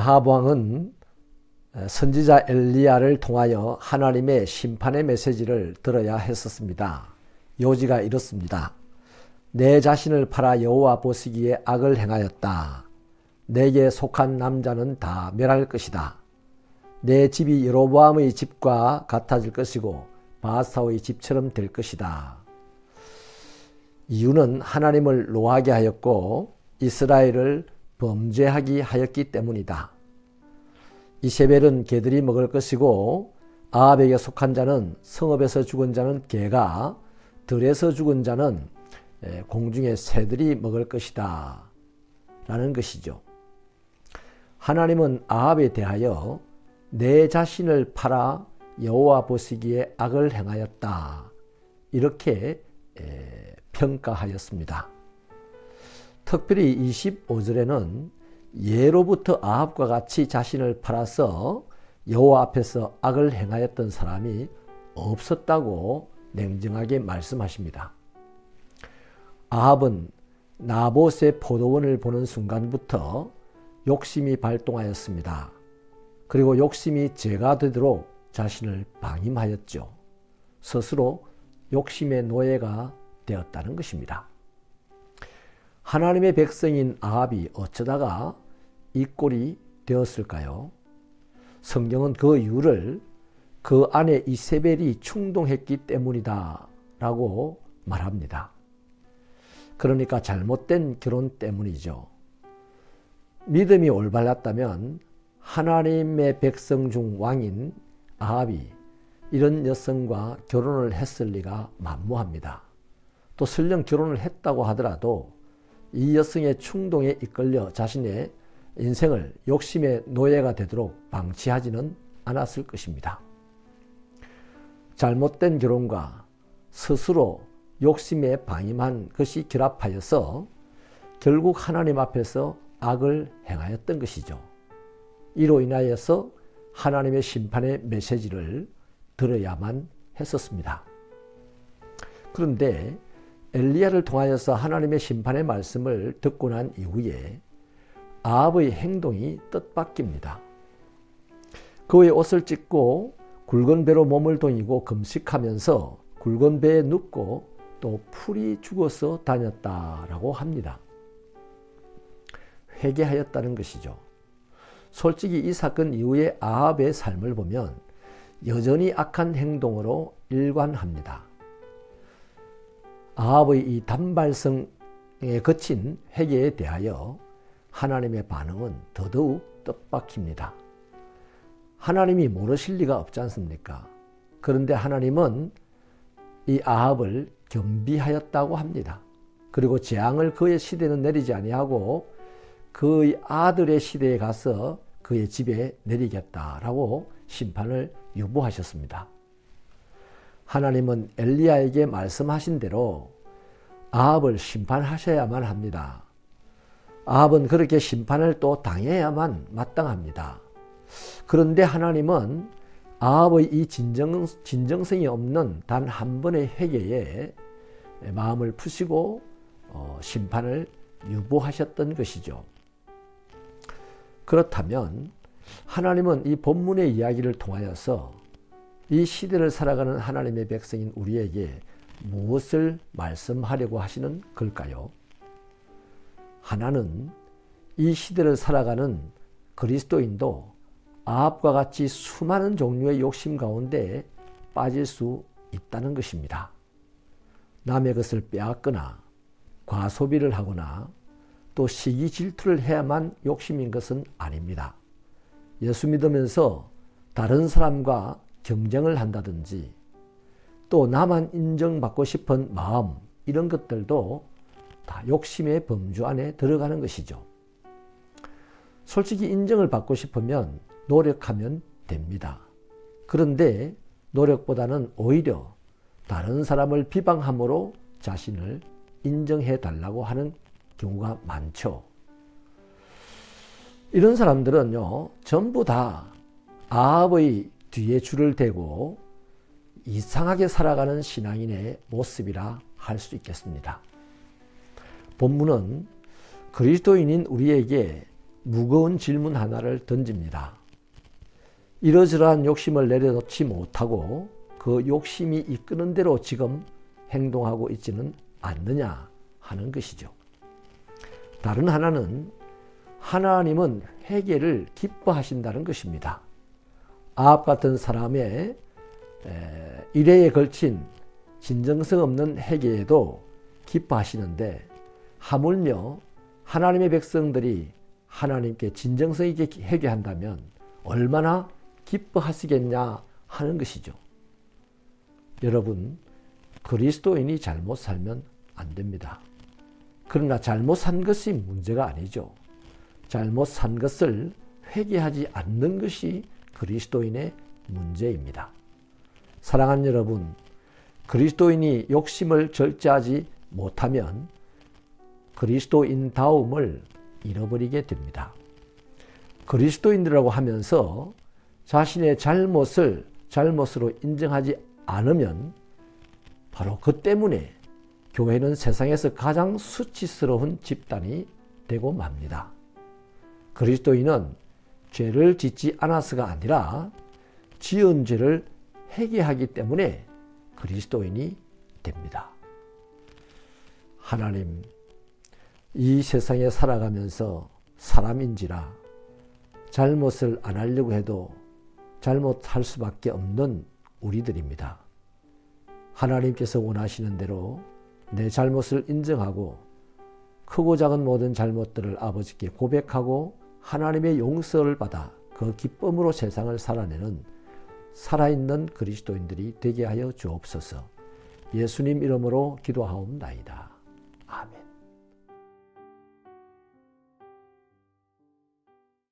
아합 왕은 선지자 엘리야를 통하여 하나님의 심판의 메시지를 들어야 했었습니다. 요지가 이렇습니다. 내 자신을 팔아 여호와 보시기에 악을 행하였다. 내게 속한 남자는 다 멸할 것이다. 내 집이 여로보암의 집과 같아질 것이고 바사의 집처럼 될 것이다. 이유는 하나님을 노하게 하였고 이스라엘을 범죄하게 하였기 때문이다. 이세벨은 개들이 먹을 것이고 아합에게 속한 자는 성읍에서 죽은 자는 개가, 들에서 죽은 자는 공중의 새들이 먹을 것이다 라는 것이죠. 하나님은 아합에 대하여 내 자신을 팔아 여호와 보시기에 악을 행하였다 이렇게 평가하였습니다. 특별히 25절에는 예로부터 아합과 같이 자신을 팔아서 여호와 앞에서 악을 행하였던 사람이 없었다고 냉정하게 말씀하십니다. 아합은 나봇의 포도원을 보는 순간부터 욕심이 발동하였습니다. 그리고 욕심이 죄가 되도록 자신을 방임하였죠. 스스로 욕심의 노예가 되었다는 것입니다. 하나님의 백성인 아합이 어쩌다가 이 꼴이 되었을까요? 성경은 그 이유를 그 안에 이세벨이 충동했기 때문이다 라고 말합니다. 그러니까 잘못된 결혼 때문이죠. 믿음이 올바랐다면 하나님의 백성 중 왕인 아합이 이런 여성과 결혼을 했을 리가 만무합니다. 또 설령 결혼을 했다고 하더라도 이 여성의 충동에 이끌려 자신의 인생을 욕심의 노예가 되도록 방치하지는 않았을 것입니다. 잘못된 결혼과 스스로 욕심에 방임한 것이 결합하여서 결국 하나님 앞에서 악을 행하였던 것이죠. 이로 인하여서 하나님의 심판의 메시지를 들어야만 했었습니다. 그런데 엘리야를 통하여서 하나님의 심판의 말씀을 듣고 난 이후에 아합의 행동이 뜻밖입니다. 그의 옷을 찢고 굵은 배로 몸을 동이고 금식하면서 굵은 배에 눕고 또 풀이 죽어서 다녔다라고 합니다. 회개하였다는 것이죠. 솔직히 이 사건 이후에 아합의 삶을 보면 여전히 악한 행동으로 일관합니다. 아합의 이 단발성에 거친 회개에 대하여 하나님의 반응은 더더욱 뜻밖입니다. 하나님이 모르실 리가 없지 않습니까? 그런데 하나님은 이 아합을 겸비하였다고 합니다. 그리고 재앙을 그의 시대는 내리지 아니하고 그의 아들의 시대에 가서 그의 집에 내리겠다라고 심판을 유보하셨습니다. 하나님은 엘리야에게 말씀하신 대로 아합을 심판하셔야만 합니다. 아합은 그렇게 심판을 또 당해야만 마땅합니다. 그런데 하나님은 아합의 이 진정성이 없는 단 한 번의 회개에 마음을 푸시고 심판을 유보하셨던 것이죠. 그렇다면 하나님은 이 본문의 이야기를 통하여서 이 시대를 살아가는 하나님의 백성인 우리에게 무엇을 말씀하려고 하시는 걸까요? 하나는 이 시대를 살아가는 그리스도인도 아합과 같이 수많은 종류의 욕심 가운데 빠질 수 있다는 것입니다. 남의 것을 빼앗거나 과소비를 하거나 또 시기 질투를 해야만 욕심인 것은 아닙니다. 예수 믿으면서 다른 사람과 경쟁을 한다든지 또 나만 인정받고 싶은 마음, 이런 것들도 다 욕심의 범주 안에 들어가는 것이죠. 솔직히 인정을 받고 싶으면 노력하면 됩니다. 그런데 노력보다는 오히려 다른 사람을 비방함으로 자신을 인정해 달라고 하는 경우가 많죠. 이런 사람들은요, 전부 다 아합의 뒤에 줄을 대고 이상하게 살아가는 신앙인의 모습이라 할 수 있겠습니다. 본문은 그리스도인인 우리에게 무거운 질문 하나를 던집니다. 이러저러한 욕심을 내려놓지 못하고 그 욕심이 이끄는 대로 지금 행동하고 있지는 않느냐 하는 것이죠. 다른 하나는 하나님은 회개를 기뻐하신다는 것입니다. 아합 같은 사람의 일회에 걸친 진정성 없는 회개에도 기뻐하시는데 하물며 하나님의 백성들이 하나님께 진정성 있게 회개한다면 얼마나 기뻐하시겠냐 하는 것이죠. 여러분, 그리스도인이 잘못 살면 안 됩니다. 그러나 잘못 산 것이 문제가 아니죠. 잘못 산 것을 회개하지 않는 것이 그리스도인의 문제입니다. 사랑하는 여러분, 그리스도인이 욕심을 절제하지 못하면 그리스도인다움을 잃어버리게 됩니다. 그리스도인이라고 하면서 자신의 잘못을 잘못으로 인정하지 않으면 바로 그 때문에 교회는 세상에서 가장 수치스러운 집단이 되고 맙니다. 그리스도인은 죄를 짓지 않아서가 아니라 지은 죄를 회개하기 때문에 그리스도인이 됩니다. 하나님, 이 세상에 살아가면서 사람인지라 잘못을 안 하려고 해도 잘못할 수밖에 없는 우리들입니다. 하나님께서 원하시는 대로 내 잘못을 인정하고 크고 작은 모든 잘못들을 아버지께 고백하고 하나님의 용서를 받아 그 기쁨으로 세상을 살아내는 살아있는 그리스도인들이 되게 하여 주옵소서. 예수님 이름으로 기도하옵나이다. 아멘.